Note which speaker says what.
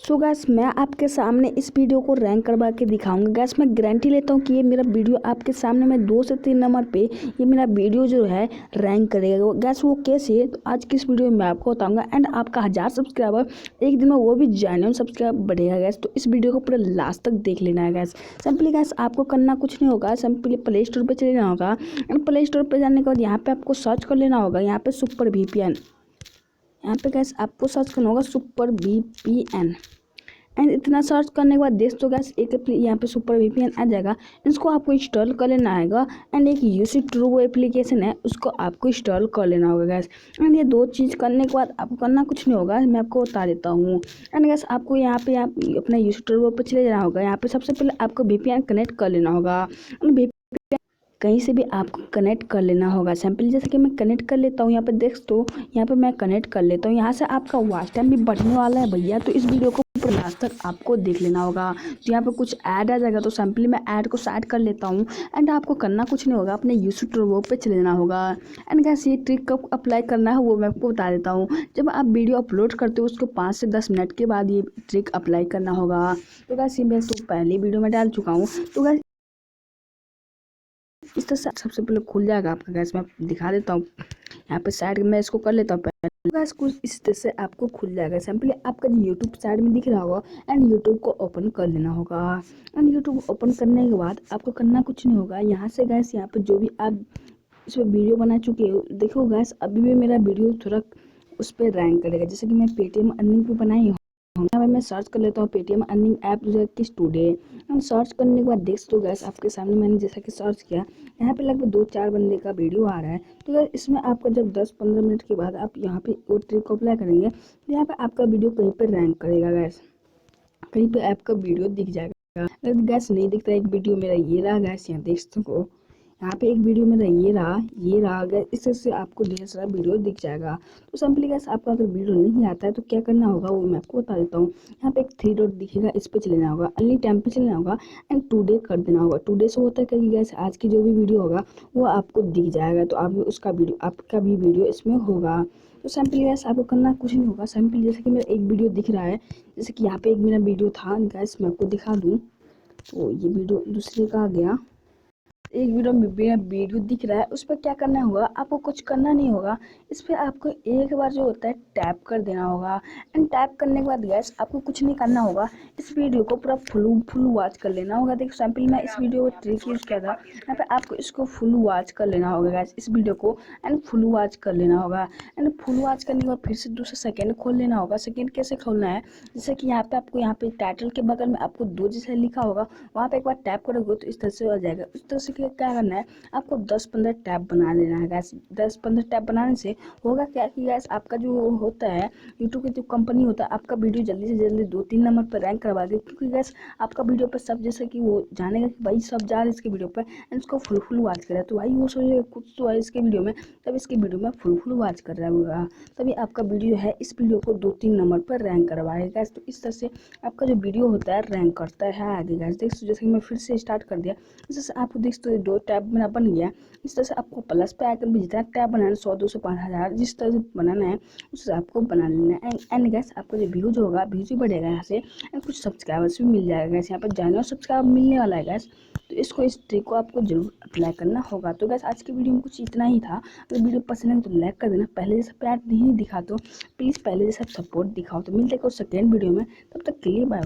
Speaker 1: सो gas मैं आपके सामने इस वीडियो को रैंक करवा के दिखाऊंगा। गैस मैं गारंटी लेता हूँ कि ये मेरा वीडियो आपके सामने मैं 2 से 3 नंबर पे ये मेरा वीडियो जो है रैंक करेगा। गैस वो कैसे, तो आज की इस वीडियो में मैं आपको बताऊंगा। एंड आपका 1000 सब्सक्राइबर एक दिन में वो भी जेन्युइन सब्सक्राइबर बढ़ेगा गैस। तो इस वीडियो को पूरा लास्ट तक देख लेना है गैस। सिंपली गैस आपको करना कुछ नहीं होगा, सिंपली प्ले स्टोर पर चले जाना होगा। एंड प्ले स्टोर पर जाने के बाद यहाँ पे आपको सर्च कर लेना होगा, यहाँ पे सुपर VPN। यहाँ पे गैस आपको सर्च करना होगा सुपर VPN। एंड इतना सर्च करने के बाद देख तो गैस एक यहाँ पे सुपर VPN आ जाएगा। इसको आपको इंस्टॉल कर लेना आएगा। एंड एक यूसी ट्रू एप्लीकेशन है, उसको आपको इंस्टॉल कर लेना होगा गैस। एंड ये 2 चीज़ करने के बाद आपको करना कुछ नहीं होगा, मैं आपको बता देता हूँ। एंड गैस आपको यहाँ पे अपना यूसी ट्रू पर चले जाना होगा। यहाँ पे सबसे पहले आपको VPN कनेक्ट कर लेना होगा। कहीं से भी आपको कनेक्ट कर लेना होगा। सिंपल जैसे कि मैं कनेक्ट कर लेता हूँ, यहाँ पे देख तो यहाँ पे मैं कनेक्ट कर लेता हूँ। यहाँ से आपका वॉच टाइम भी बढ़ने वाला है भैया, तो इस वीडियो को पूरा लास्ट तक आपको देख लेना होगा। तो यहाँ पे कुछ ऐड आ जाएगा, तो सिंपली मैं ऐड को साइड कर लेता हूँ। एंड आपको करना कुछ नहीं होगा, अपने यूट्यूब ट्रू पे चले जाना होगा। एंड गैस ये ट्रिक कब अप्लाई करना है वो मैं आपको बता देता हूँ। जब आप वीडियो अपलोड करते हो उसको 5 से 10 मिनट के बाद ये ट्रिक अप्लाई करना होगा। तो गैस ये मैं तो पहले वीडियो में डाल चुका हूँ। तो गैस इस तरह से सबसे पहले खुल जाएगा आपका। गैस मैं दिखा देता हूँ, यहाँ पे साइड में इसको कर लेता हूँ पहले। गैस कुछ इस तरह से आपको खुल जाएगा। सिंपली आपका जो यूट्यूब साइड में दिख रहा होगा एंड यूट्यूब को ओपन कर लेना होगा। एंड यूट्यूब ओपन करने के बाद आपको करना कुछ नहीं होगा। यहाँ से गैस यहाँ पे जो भी आप इसमें वीडियो बना चुके हो, देखो गैस अभी भी मेरा वीडियो थोड़ा उस पर रैंक करेगा। जैसे कि मैं पेटीएम अर्निंग पे बनाई हूँ, यहाँ पे मैं सर्च कर लेता हूँ पेटीएम अर्निंग ऐप जो है किस टुडे। हम सर्च करने के बाद देख तो गैस आपके सामने मैंने जैसा कि सर्च किया, यहाँ पे लगभग 2-4 बंदे का वीडियो आ रहा है। तो गैस इसमें आपका जब 10-15 मिनट के बाद आप यहाँ पे वो ट्रिक को अप्लाई करेंगे तो यहाँ पे आपका वीडियो कहीं पर रैंक करेगा गैस, कहीं पे आपका वीडियो दिख जाएगा। अगर गैस नहीं दिखता, एक वीडियो मेरा ये रहा गैस, यहाँ देख सको यहाँ पे एक वीडियो मेरा ये रहा गैस। इस तरह से आपको ढेर सारा वीडियो दिख जाएगा। तो सिंपली गैस आपका अगर वीडियो नहीं आता है तो क्या करना होगा वो मैं आपको बता देता हूँ। यहाँ पे एक 3 डॉट दिखेगा, इस पे चले जाना होगा, अर्ली टाइम पे चले जाना होगा एंड टुडे कर देना होगा। टुडे से होता है कि गैस आज की जो भी वीडियो होगा वो आपको दिख जाएगा, तो आप उसका वीडियो आपका भी वीडियो इसमें होगा। तो सिंपली गैस आपको करना कुछ नहीं होगा। सिंपली जैसे कि मेरा एक वीडियो दिख रहा है, जैसे कि यहाँ पे एक मेरा वीडियो था गैस, मैं आपको दिखा दूँ। तो ये वीडियो दूसरे का आ गया, एक वीडियो में मेरा वीडियो दिख रहा है, उस पर क्या करना होगा, आपको कुछ करना नहीं होगा। इस पर आपको एक बार जो होता है टैप कर देना होगा। एंड टैप करने के बाद गैस आपको कुछ नहीं करना होगा, इस वीडियो को पूरा फुल वॉच कर लेना होगा। देखो सिंपली मैं इस वीडियो को ट्रिक यूज़ किया था, यहाँ पे आपको इसको फुल वॉच कर लेना होगा गैस, इस वीडियो को एंड फुल वॉच कर लेना होगा। एंड फुल वॉच करने के बाद फिर से दूसरा सेकेंड खोल लेना होगा। सेकेंड कैसे खोलना है, जैसे कि यहाँ पे आपको यहाँ पे टाइटल के बगल में आपको 2 जैसे लिखा होगा, वहाँ पे एक बार टैप करोगे तो इस तरह से आ जाएगा। उस तरह से क्या करना है, आपको 10-15 टैब बना लेना है गैस। 10-15 टैब बनाने से होगा क्या कि गैस आपका जो होता है यूट्यूब की जो कंपनी होता है, आपका वीडियो जल्दी से जल्दी 2-3 नंबर पर रैंक करवा दे। क्योंकि गैस आपका वीडियो पर सब जैसे कि वो जानेगा कि भाई सब जा रहे हैं इसके वीडियो पर एंड इसको फुल वॉच कर रहा है, तो भाई वो सोचेगा कुछ तो है इसके वीडियो में, तब इसके वीडियो में फुल वॉच कर रहा होगा, तभी आपका वीडियो है इस वीडियो को 2-3 नंबर पर रैंक करवाएगा गैस। तो इस तरह से आपका जो वीडियो होता है रैंक करता है आगे गैस। देख जैसे कि मैं फिर से स्टार्ट कर दिया, जैसे आपको देख तो 2 टैब मेरा बन गया। इस तरह से आपको प्लस पे आइकन भी जितना टैब बनाना है 100-200 5,000 जिस तरह से बनाना है उस तरह आपको बना लेना है। एंड गैस आपका जो व्यूज होगा व्यूज भी बढ़ेगा यहाँ से, एंड कुछ सब्सक्राइबर्स भी मिल जाएगा गैस। यहाँ पर जेन्युइन सब्सक्राइबर मिलने वाला है गैस। तो इस ट्रिक को आपको जरूर अप्लाई करना होगा। तो गैस आज की वीडियो में कुछ इतना ही था। अगर वीडियो पसंद है तो लाइक कर देना, पहले जैसा प्यार नहीं दिखा तो प्लीज़ पहले जैसा सपोर्ट दिखाओ। तो मिलते हैं कुछ सेकेंड वीडियो में, तब तक के लिए बाय।